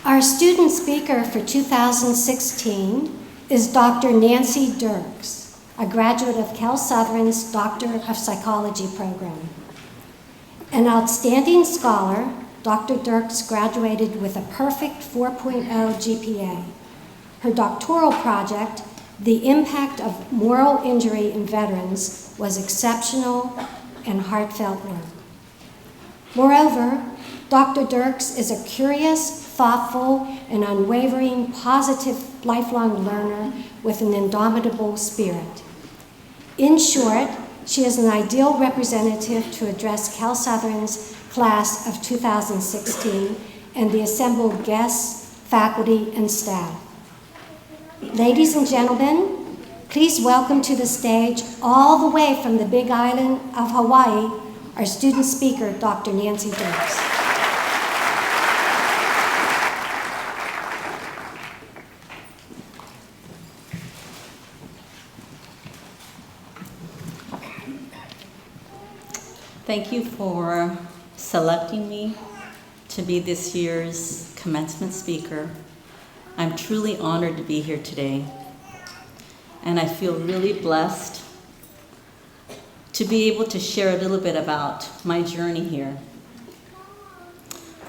Our student speaker for 2016 is Dr. Nancy Derks, a graduate of CalSouthern's Doctor of Psychology program. An outstanding scholar, Dr. Derks graduated with a perfect 4.0 GPA. Her doctoral project, The Impact of Moral Injury in Veterans, was exceptional and heartfelt work. Moreover, Dr. Derks is a curious, thoughtful, and unwavering, positive, lifelong learner with an indomitable spirit. In short, she is an ideal representative to address CalSouthern's class of 2016 and the assembled guests, faculty, and staff. Ladies and gentlemen, please welcome to the stage, all the way from the Big Island of Hawaii, our student speaker, Dr. Nancy Derks. Thank you for selecting me to be this year's commencement speaker. I'm truly honored to be here today, and I feel really blessed to be able to share a little bit about my journey here.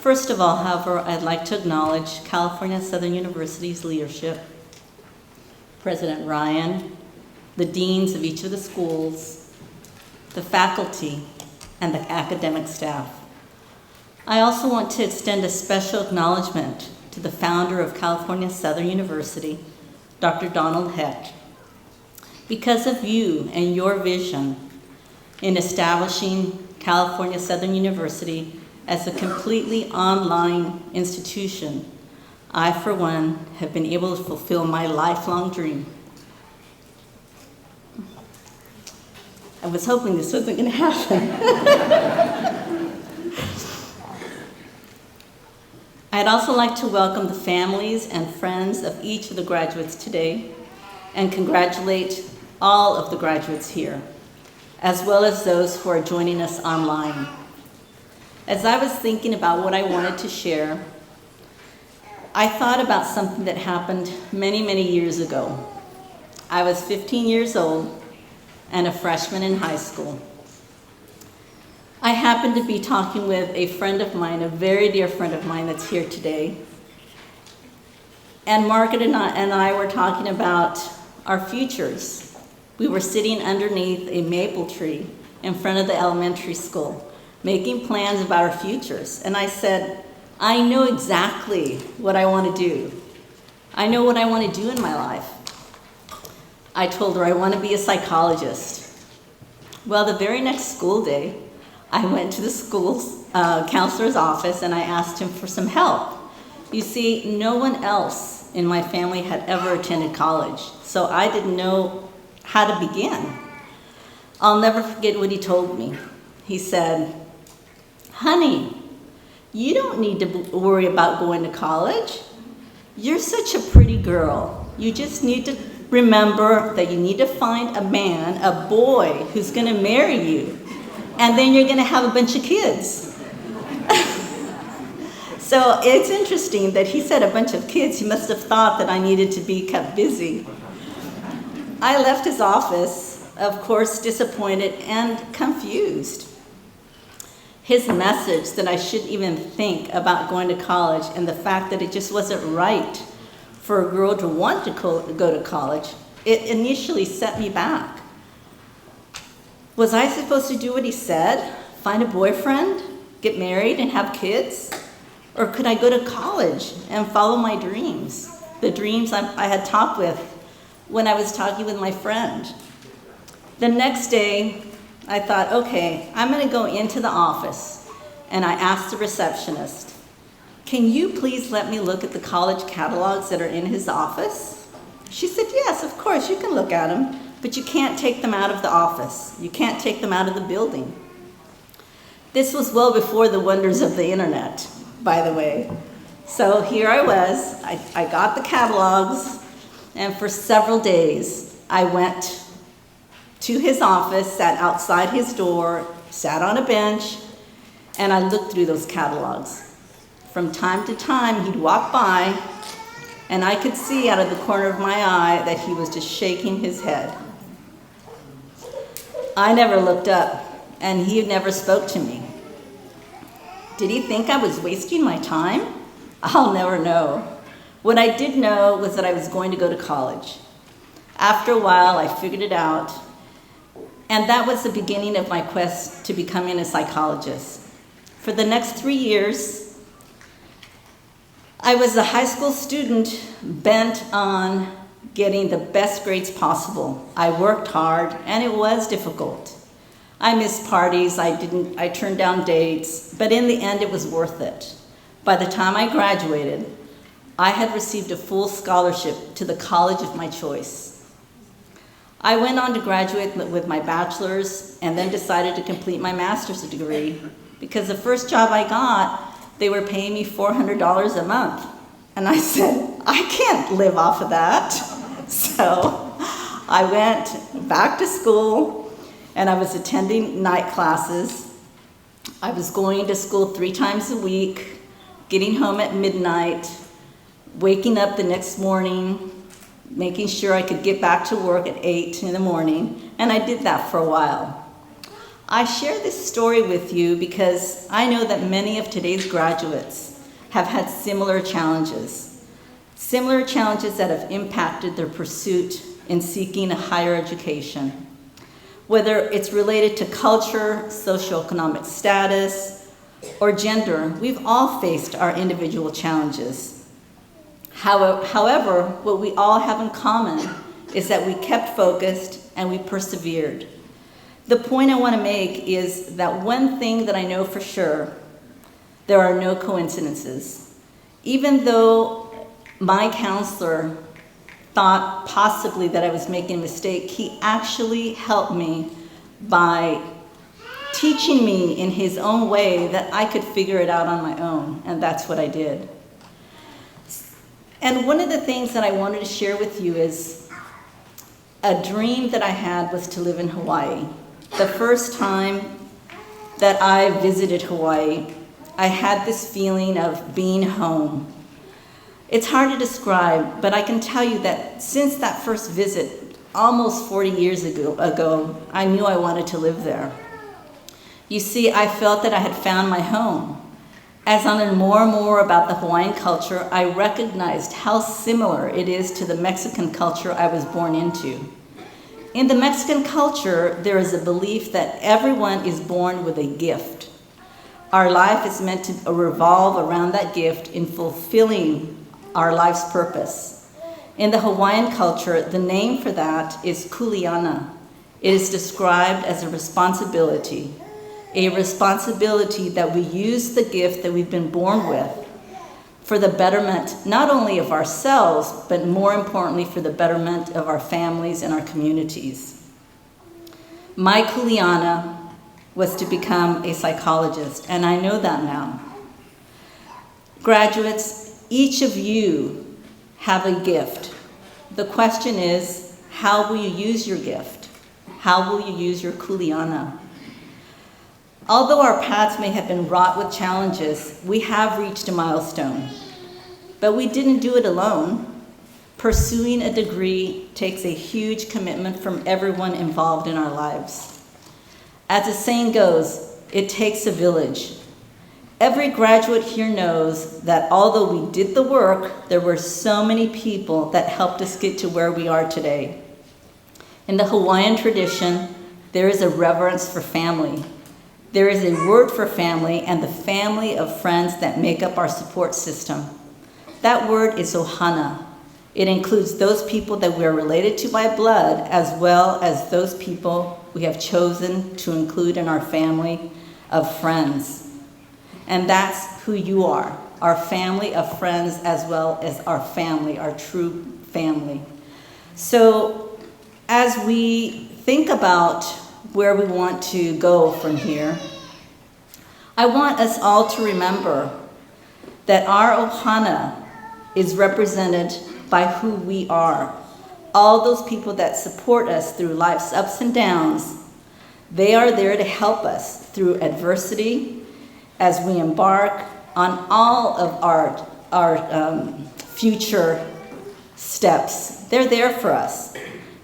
First of all, however, I'd like to acknowledge California Southern University's leadership, President Ryan, the deans of each of the schools, the faculty, and the academic staff. I also want to extend a special acknowledgement to the founder of California Southern University, Dr. Donald Heck. Because of you and your vision in establishing California Southern University as a completely online institution, I, for one, have been able to fulfill my lifelong dream. I was hoping this wasn't going to happen. I'd also like to welcome the families and friends of each of the graduates today and congratulate all of the graduates here, as well as those who are joining us online. As I was thinking about what I wanted to share, I thought about something that happened many, many years ago. I was 15 years old and a freshman in high school. I happened to be talking with a friend of mine, a very dear friend of mine that's here today. And Margaret and I were talking about our futures. We were sitting underneath a maple tree in front of the elementary school, making plans about our futures. And I said, I know exactly what I want to do. I know what I want to do in my life. I told her I want to be a psychologist. Well, the very next school day, I went to the school's counselor's office and I asked him for some help. You see, no one else in my family had ever attended college, so I didn't know how to begin. I'll never forget what he told me. He said, honey, you don't need to worry about going to college. You're such a pretty girl. You just need to remember that you need to find a man, a boy, who's going to marry you, and then you're going to have a bunch of kids. So it's interesting that he said a bunch of kids. He must have thought that I needed to be kept busy. I left his office, of course, disappointed and confused. His message that I shouldn't even think about going to college and the fact that it just wasn't right for a girl to want to go to college, it initially set me back. Was I supposed to do what he said? Find a boyfriend, get married, and have kids? Or could I go to college and follow my dreams? The dreams I had talked with when I was talking with my friend. The next day, I thought, okay, I'm gonna go into the office. And I asked the receptionist, can you please let me look at the college catalogs that are in his office? She said, yes, of course, you can look at them, but you can't take them out of the office. You can't take them out of the building. This was well before the wonders of the internet, by the way. So here I was, I got the catalogs, and for several days, I went to his office, sat outside his door, sat on a bench, and I looked through those catalogs. from time to time, he'd walk by, and I could see out of the corner of my eye that he was just shaking his head. I never looked up, and he never spoke to me. Did he think I was wasting my time? I'll never know. What I did know was that I was going to go to college. After a while, I figured it out, and that was the beginning of my quest to becoming a psychologist. For the next 3 years, I was a high school student bent on getting the best grades possible. I worked hard, and it was difficult. I missed parties, I turned down dates, but in the end, it was worth it. By the time I graduated, I had received a full scholarship to the college of my choice. I went on to graduate with my bachelor's and then decided to complete my master's degree because the first job I got, they were paying me $400 a month. And I said, I can't live off of that. So I went back to school and I was attending night classes. I was going to school 3 times a week, getting home at midnight, waking up the next morning, making sure I could get back to work at 8 in the morning, and I did that for a while. I share this story with you because I know that many of today's graduates have had similar challenges that have impacted their pursuit in seeking a higher education. Whether it's related to culture, socioeconomic status, or gender, we've all faced our individual challenges. However, what we all have in common is that we kept focused and we persevered. The point I want to make is that one thing that I know for sure, there are no coincidences. Even though my counselor thought possibly that I was making a mistake, he actually helped me by teaching me in his own way that I could figure it out on my own, and that's what I did. And one of the things that I wanted to share with you is a dream that I had was to live in Hawaii. The first time that I visited Hawaii, I had this feeling of being home. It's hard to describe, but I can tell you that since that first visit, almost 40 years ago, I knew I wanted to live there. You see, I felt that I had found my home. As I learned more and more about the Hawaiian culture, I recognized how similar it is to the Mexican culture I was born into. In the Mexican culture, there is a belief that everyone is born with a gift. Our life is meant to revolve around that gift in fulfilling our life's purpose. In the Hawaiian culture, the name for that is kuleana. It is described as a responsibility that we use the gift that we've been born with for the betterment not only of ourselves, but more importantly for the betterment of our families and our communities. My kuleana was to become a psychologist, and I know that now. Graduates, each of you have a gift. The question is, how will you use your gift? How will you use your kuleana? Although our paths may have been wrought with challenges, we have reached a milestone. But we didn't do it alone. Pursuing a degree takes a huge commitment from everyone involved in our lives. As the saying goes, it takes a village. Every graduate here knows that although we did the work, there were so many people that helped us get to where we are today. In the Hawaiian tradition, there is a reverence for family. There is a word for family and the family of friends that make up our support system. That word is Ohana. It includes those people that we are related to by blood, as well as those people we have chosen to include in our family of friends. And that's who you are, our family of friends, as well as our family, our true family. So as we think about where we want to go from here, I want us all to remember that our Ohana is represented by who we are. All those people that support us through life's ups and downs, they are there to help us through adversity as we embark on all of our future steps. They're there for us.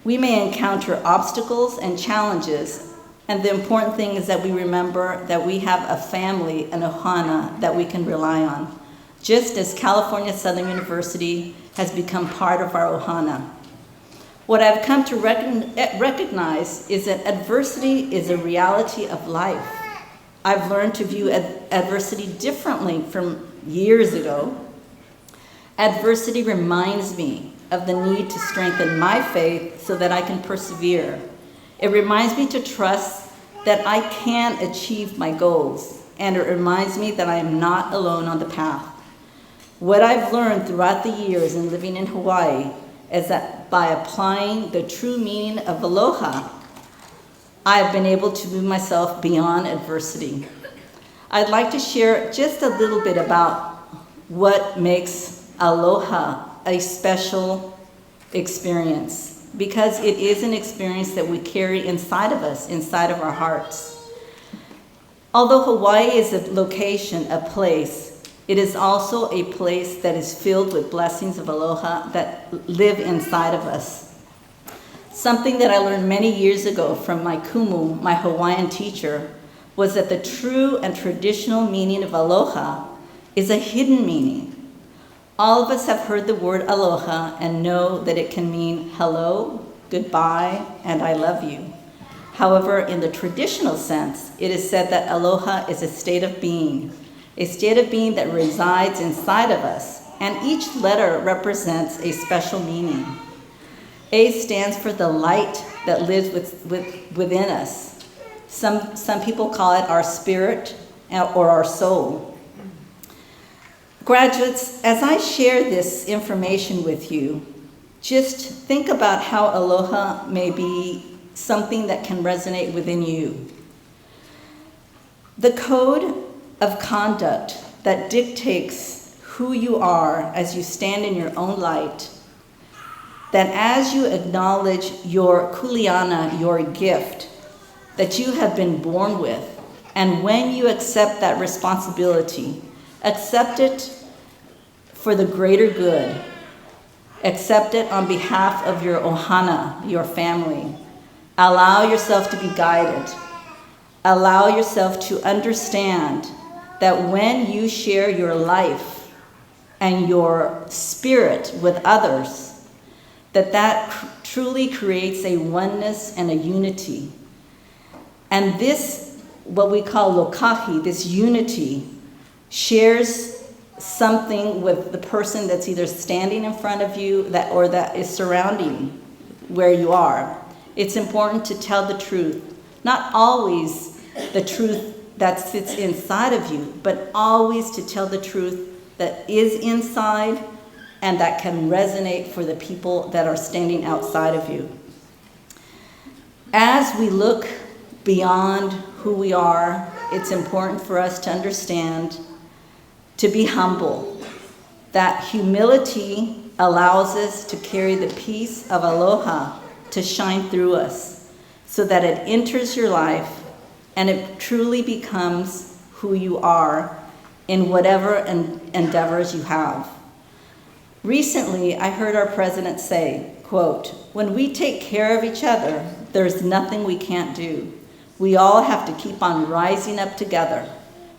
We may encounter obstacles and challenges, and the important thing is that we remember that we have a family, an Ohana, that we can rely on, just as California Southern University has become part of our Ohana. What I've come to recognize is that adversity is a reality of life. I've learned to view adversity differently from years ago. Adversity reminds me of the need to strengthen my faith so that I can persevere. It reminds me to trust that I can achieve my goals, and it reminds me that I am not alone on the path. What I've learned throughout the years in living in Hawaii is that by applying the true meaning of aloha, I have been able to move myself beyond adversity. I'd like to share just a little bit about what makes aloha a special experience, because it is an experience that we carry inside of us, inside of our hearts. Although Hawaii is a location, a place, it is also a place that is filled with blessings of aloha that live inside of us. Something that I learned many years ago from my kumu, my Hawaiian teacher, was that the true and traditional meaning of aloha is a hidden meaning. All of us have heard the word aloha and know that it can mean hello, goodbye, and I love you. However, in the traditional sense, it is said that aloha is a state of being that resides inside of us, and each letter represents a special meaning. A stands for the light that lives within us. Some people call it our spirit or our soul. Graduates, as I share this information with you, just think about how aloha may be something that can resonate within you. The code of conduct that dictates who you are as you stand in your own light, that as you acknowledge your kuleana, your gift that you have been born with, and when you accept that responsibility, accept it for the greater good, accept it on behalf of your ohana, your family. Allow yourself to be guided. Allow yourself to understand that when you share your life and your spirit with others, that truly creates a oneness and a unity. And this, what we call lokahi, this unity, shares something with the person that's either standing in front of you or that is surrounding where you are. It's important to tell the truth, not always the truth that sits inside of you, but always to tell the truth that is inside and that can resonate for the people that are standing outside of you. As we look beyond who we are, it's important for us to understand, to be humble, that humility allows us to carry the peace of aloha to shine through us so that it enters your life and it truly becomes who you are in whatever endeavors you have. Recently, I heard our president say, quote, "When we take care of each other, there's nothing we can't do. We all have to keep on rising up together.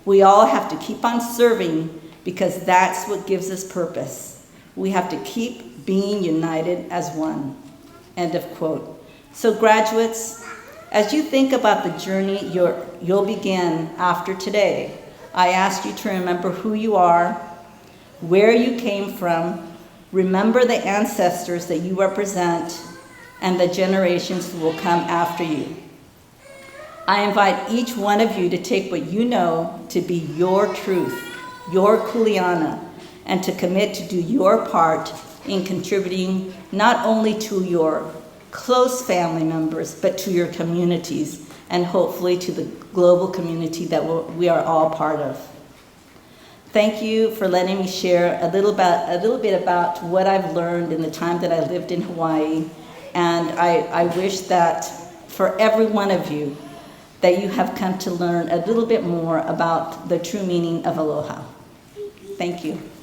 We all have to keep on serving because that's what gives us purpose. We have to keep being united as one." End of quote. So graduates, as you think about the journey you'll begin after today, I ask you to remember who you are, where you came from, remember the ancestors that you represent, and the generations who will come after you. I invite each one of you to take what you know to be your truth, your kuleana, and to commit to do your part in contributing not only to your close family members, but to your communities, and hopefully to the global community that we are all part of. Thank you for letting me share a little bit about what I've learned in the time that I lived in Hawaii, and I wish that for every one of you that you have come to learn a little bit more about the true meaning of aloha. Thank you.